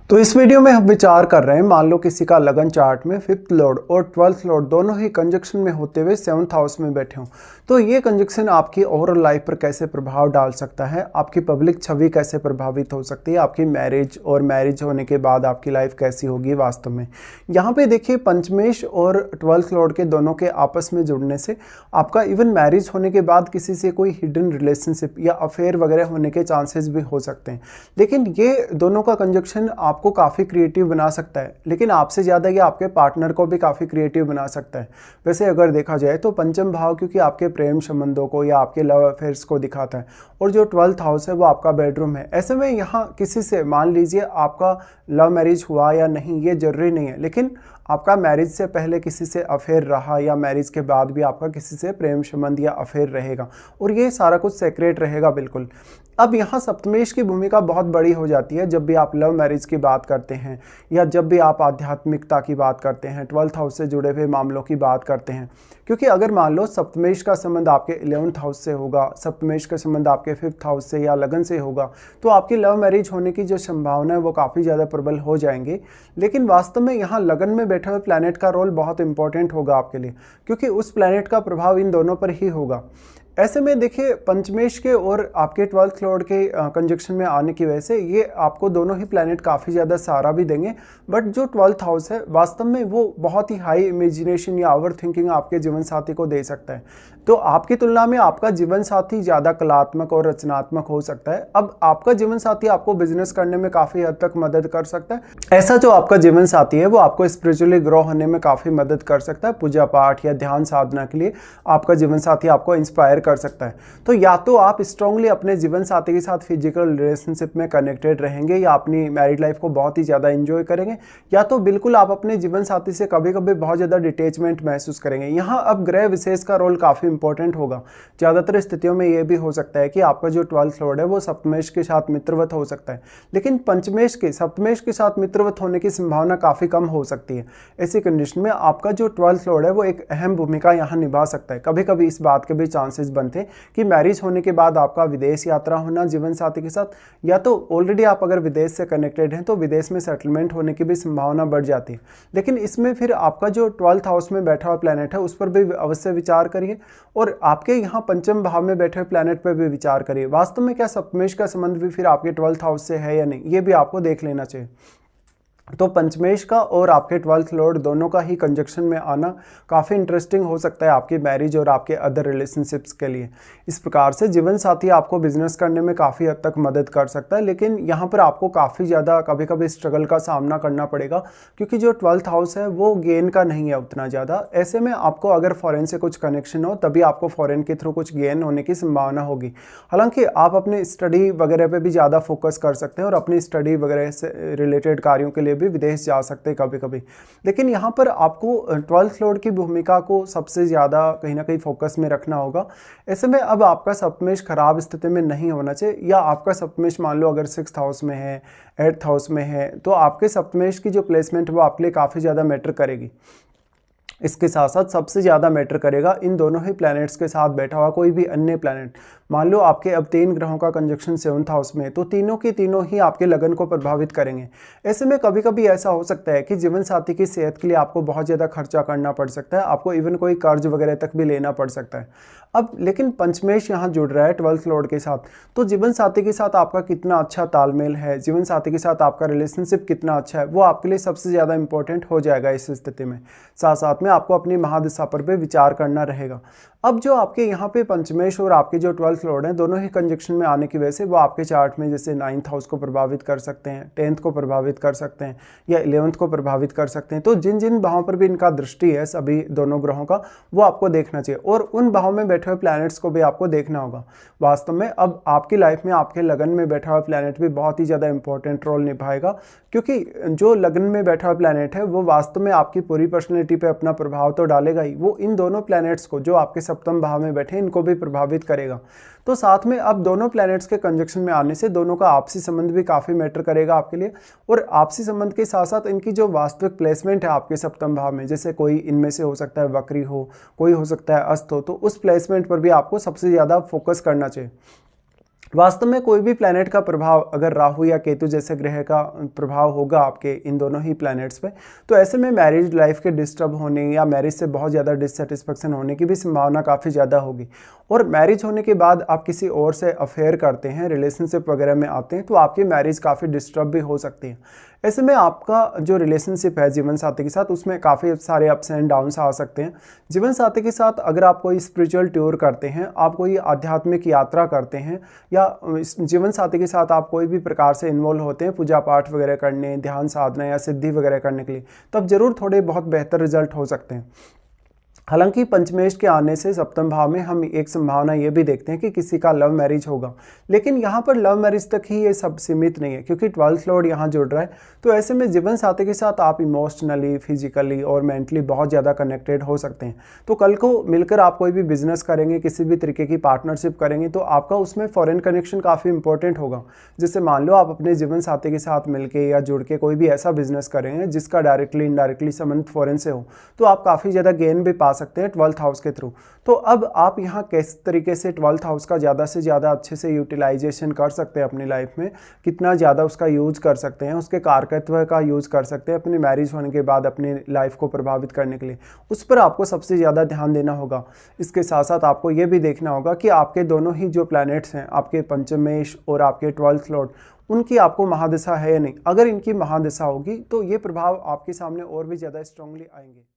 तो इस वीडियो में हम विचार कर रहे हैं, मान लो किसी का लगन चार्ट में 5th लॉर्ड और 12th लॉर्ड दोनों ही कंजक्शन में होते हुए 7th हाउस में बैठे हों, तो ये कंजक्शन आपकी ओवरऑल लाइफ पर कैसे प्रभाव डाल सकता है, आपकी पब्लिक छवि कैसे प्रभावित हो सकती है, आपकी मैरिज और मैरिज होने के बाद आपकी लाइफ कैसी होगी वास्तव में। यहाँ पे देखिए, पंचमेश और 12th लॉर्ड के दोनों के आपस में जुड़ने से आपका इवन मैरिज होने के बाद किसी से कोई हिडन रिलेशनशिप या अफेयर वगैरह होने के चांसेस भी हो सकते हैं। लेकिन ये दोनों का कंजक्शन आपको काफ़ी क्रिएटिव बना सकता है, लेकिन आपसे ज़्यादा ये आपके पार्टनर को भी काफ़ी क्रिएटिव बना सकता है। वैसे अगर देखा जाए तो पंचम भाव क्योंकि आपके प्रेम संबंधों को या आपके लव अफेयर्स को दिखाता है, और जो 12th हाउस है वो आपका बेडरूम है। ऐसे में यहाँ किसी से, मान लीजिए आपका लव मैरिज हुआ या नहीं ये जरूरी नहीं है, लेकिन आपका मैरिज से पहले किसी से अफेयर रहा या मैरिज के बाद भी आपका किसी से प्रेम संबंध या अफेयर रहेगा, और ये सारा कुछ सेक्रेट रहेगा बिल्कुल। अब यहाँ सप्तमेश की भूमिका बहुत बड़ी हो जाती है जब भी आप लव मैरिज की बात करते हैं या जब भी आप आध्यात्मिकता की बात करते हैं, 12th हाउस से जुड़े हुए मामलों की बात करते हैं। क्योंकि अगर मान लो सप्तमेश का संबंध आपके 11th हाउस से होगा, सप्तमेश का संबंध आपके 5th हाउस से या लगन से होगा, तो आपकी लव मैरिज होने की जो संभावना है वो काफ़ी ज़्यादा प्रबल हो जाएंगी। लेकिन वास्तव में यहाँ लगन में बैठे हुए प्लैनेट का रोल बहुत इंपॉर्टेंट होगा आपके लिए, क्योंकि उस प्लैनेट का प्रभाव इन दोनों पर ही होगा। ऐसे में देखिए, पंचमेश के और आपके 12th लॉर्ड के कंजक्शन में आने की वजह से ये आपको दोनों ही प्लैनेट काफ़ी ज़्यादा सहारा भी देंगे, बट जो 12th हाउस है वास्तव में वो बहुत ही हाई इमेजिनेशन या ओवर थिंकिंग आपके जीवन साथी को दे सकता है। तो आपकी तुलना में आपका जीवन साथी ज़्यादा कलात्मक और रचनात्मक हो सकता है। अब आपका जीवन साथी आपको बिजनेस करने में काफ़ी हद तक मदद कर सकता है। ऐसा जो आपका जीवन साथी है वो आपको स्पिरिचुअली ग्रो होने में काफ़ी मदद कर सकता है। पूजा पाठ या ध्यान साधना के लिए आपका जीवन साथी आपको इंस्पायर कर सकता है। तो या तो आप स्ट्रांगली अपने जीवन साथी के साथ फिजिकल रिलेशनशिप में कनेक्टेड रहेंगे या अपनी मैरिड लाइफ को बहुत ही ज़्यादा एंजॉय करेंगे, या तो बिल्कुल आप अपने जीवन साथी से कभी कभी बहुत ज़्यादा डिटेचमेंट महसूस करेंगे। यहाँ अब ग्रह विशेष का रोल काफ़ी इंपॉर्टेंट होगा। ज़्यादातर स्थितियों में यह भी हो सकता है कि आपका जो 12th लॉर्ड है वो सप्तमेश के साथ मित्रवत हो सकता है, लेकिन पंचमेश के सप्तमेश के साथ मित्रवत होने की संभावना काफ़ी कम हो सकती है। ऐसी कंडीशन में आपका जो 12th लॉर्ड है वो एक अहम भूमिका यहाँ निभा सकता है। कभी कभी इस बात के भी चांसेस बनते हैं कि मैरिज होने के बाद आपका विदेश यात्रा होना जीवन साथी के साथ, या तो ऑलरेडी आप अगर विदेश से कनेक्टेड हैं तो विदेश में सेटलमेंट होने की भी संभावना बढ़ जाती है। लेकिन इसमें फिर आपका जो 12th हाउस में बैठा हुआ प्लैनेट है उस पर भी अवश्य विचार करिए, और आपके यहाँ पंचम भाव में बैठे हुए प्लैनेट पर भी विचार करिए। वास्तव में क्या सप्तमेश का संबंध भी फिर आपके 12th हाउस से है या नहीं, ये भी आपको देख लेना चाहिए। तो पंचमेश का और आपके 12th लॉर्ड दोनों का ही कंजक्शन में आना काफ़ी इंटरेस्टिंग हो सकता है आपकी मैरिज और आपके अदर रिलेशनशिप्स के लिए। इस प्रकार से जीवन साथी आपको बिजनेस करने में काफ़ी हद तक मदद कर सकता है, लेकिन यहाँ पर आपको काफ़ी ज़्यादा कभी कभी स्ट्रगल का सामना करना पड़ेगा, क्योंकि जो 12th हाउस है वो गेन का नहीं है उतना ज़्यादा। ऐसे में आपको अगर फॉरेन से कुछ कनेक्शन हो तभी आपको फॉरेन के थ्रू कुछ गेन होने की संभावना होगी। हालांकि आप अपने स्टडी वगैरह पर भी ज़्यादा फोकस कर सकते हैं और अपनी स्टडी वगैरह से रिलेटेड कार्यों के लिए भी विदेश जा सकते हैं कभी कभी। लेकिन यहाँ पर आपको 12th लॉर्ड की भूमिका को सबसे ज़्यादा कहीं ना कहीं फोकस में रखना होगा। ऐसे में अब आपका सप्तमेश खराब स्थिति में नहीं होना चाहिए, या आपका सप्तमेश मान लो अगर 6th हाउस में है, 8th हाउस में है, तो आपके सप्तमेश की जो प्लेसमेंट वो आपके लिए काफ़ी ज़्यादा मैटर करेगी। इसके साथ साथ सबसे ज़्यादा मैटर करेगा इन दोनों ही प्लैनेट्स के साथ बैठा हुआ कोई भी अन्य प्लैनेट। मान लो आपके अब 3 ग्रहों का कंजक्शन 7th हाउस में, तो तीनों के तीनों ही आपके लगन को प्रभावित करेंगे। ऐसे में कभी कभी ऐसा हो सकता है कि जीवन साथी की सेहत के लिए आपको बहुत ज़्यादा खर्चा करना पड़ सकता है, आपको इवन कोई कर्ज वगैरह तक भी लेना पड़ सकता है। अब लेकिन पंचमेश यहाँ जुड़ रहा है 12th लॉर्ड के साथ, तो जीवन साथी के साथ आपका कितना अच्छा तालमेल है, जीवन साथी के साथ आपका रिलेशनशिप कितना अच्छा है, वो आपके लिए सबसे ज़्यादा इंपॉर्टेंट हो जाएगा इस स्थिति में। साथ साथ में आपको अपनी महादशा पर भी विचार करना रहेगा। अब जो आपके यहाँ पे पंचमेश और आपके जो 12th लॉर्ड हैं दोनों ही कंजक्शन में आने की वजह से वो आपके चार्ट में जैसे 9th हाउस को प्रभावित कर सकते हैं, 10th को प्रभावित कर सकते हैं, या 11th को प्रभावित कर सकते हैं। तो जिन जिन भावों पर भी इनका दृष्टि है सभी दोनों ग्रहों का, वो आपको देखना चाहिए, और उन भावों में बैठे हुए प्लैनेट्स को भी आपको देखना होगा। वास्तव में अब आपकी लाइफ में आपके लगन में बैठा हुआ प्लैनेट भी बहुत ही ज़्यादा इंपॉर्टेंट रोल निभाएगा, क्योंकि जो लगन में बैठा हुआ प्लैनेट है वो वास्तव में आपकी पूरी पर्सनैलिटी पे अपना प्रभाव तो डालेगा ही, वो इन दोनों प्लैनेट्स को जो आपके सप्तम भाव में बैठे इनको भी प्रभावित करेगा। तो साथ में अब दोनों प्लैनेट्स के कंजक्शन में आने से दोनों का आपसी संबंध भी काफ़ी मैटर करेगा आपके लिए, और आपसी संबंध के साथ साथ इनकी जो वास्तविक प्लेसमेंट है आपके सप्तम भाव में, जैसे कोई इनमें से हो सकता है वक्री हो, कोई हो सकता है अस्त हो, तो उस प्लेसमेंट पर भी आपको सबसे ज़्यादा फोकस करना चाहिए। वास्तव में कोई भी प्लैनेट का प्रभाव अगर राहु या केतु जैसे ग्रह का प्रभाव होगा आपके इन दोनों ही प्लैनेट्स पे, तो ऐसे में मैरिज लाइफ के डिस्टर्ब होने या मैरिज से बहुत ज़्यादा डिससेटिस्फेक्शन होने की भी संभावना काफ़ी ज़्यादा होगी। और मैरिज होने के बाद आप किसी और से अफेयर करते हैं, रिलेशनशिप वगैरह में आते हैं, तो आपकी मैरिज काफ़ी डिस्टर्ब भी हो सकती है। ऐसे में आपका जो रिलेशनशिप है जीवन साथी के साथ, उसमें काफ़ी सारे अप्स एंड डाउन्स आ सकते हैं। जीवन साथी के साथ अगर आप कोई स्पिरिचुअल टूर करते हैं, आप कोई आध्यात्मिक यात्रा करते हैं, या जीवन साथी के साथ आप कोई भी प्रकार से इन्वॉल्व होते हैं पूजा पाठ वगैरह करने, ध्यान साधना या सिद्धि वगैरह करने के लिए, तब जरूर थोड़े बहुत बेहतर रिजल्ट हो सकते हैं। हालांकि पंचमेश के आने से सप्तम भाव में हम एक संभावना ये भी देखते हैं कि किसी का लव मैरिज होगा, लेकिन यहाँ पर लव मैरिज तक ही ये सब सीमित नहीं है, क्योंकि 12th लॉर्ड यहाँ जुड़ रहा है। तो ऐसे में जीवन साथी के साथ आप इमोशनली, फिजिकली और मेंटली बहुत ज़्यादा कनेक्टेड हो सकते हैं। तो कल को मिलकर आप कोई भी बिजनेस करेंगे, किसी भी तरीके की पार्टनरशिप करेंगे, तो आपका उसमें फॉरेन कनेक्शन काफ़ी इंपॉर्टेंट होगा। जैसे मान लो आप अपने जीवन साथी के साथ मिलकर या जुड़ के कोई भी ऐसा बिजनेस करेंगे जिसका डायरेक्टली इनडायरेक्टली संबंध फॉरेन से हो, तो आप काफ़ी ज़्यादा गेन भी पा सकते हैं 12th हाउस के थ्रू। तो अब आप यहाँ किस तरीके से 12th हाउस का ज़्यादा से ज़्यादा अच्छे से यूटिलाइजेशन कर सकते हैं अपनी लाइफ में, कितना ज़्यादा उसका यूज़ कर सकते हैं, उसके कारकत्व का यूज़ कर सकते हैं अपनी मैरिज होने के बाद अपनी लाइफ को प्रभावित करने के लिए, उस पर आपको सबसे ज़्यादा ध्यान देना होगा। इसके साथ साथ आपको ये भी देखना होगा कि आपके दोनों ही जो प्लैनेट्स हैं, आपके पंचमेश और आपके 12th लॉर्ड, उनकी आपको महादशा है या नहीं। अगर इनकी महादशा होगी तो ये प्रभाव आपके सामने और भी ज़्यादा स्ट्रांगली आएंगे।